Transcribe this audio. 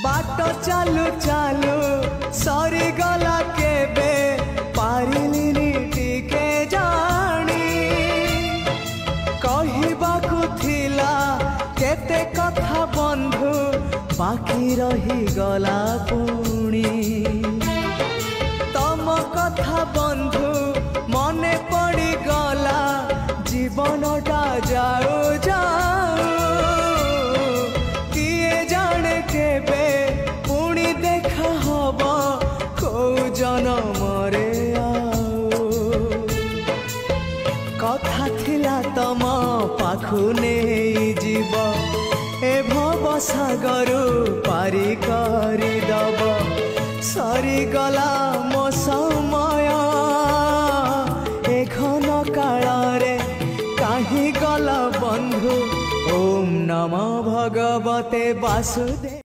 बाट चालू चालू सरी गला केबे पारिलिनी टिके जानी कहिबाकु थिला केते कथा बंधु बाकी रही गला पुणी तम कथा बंधु मने पड़ी गला जीवनटा जाऊ जाऊ किए जाने केबे पुणी देखा हबा को जनमरे कथा थिला तम पाखु नहीं जीव ए भव सागरु पारी करी दब सरी गला मो समय ए घन काल रे काहि गला बंधु ओम नमो भगवते वासुदेव।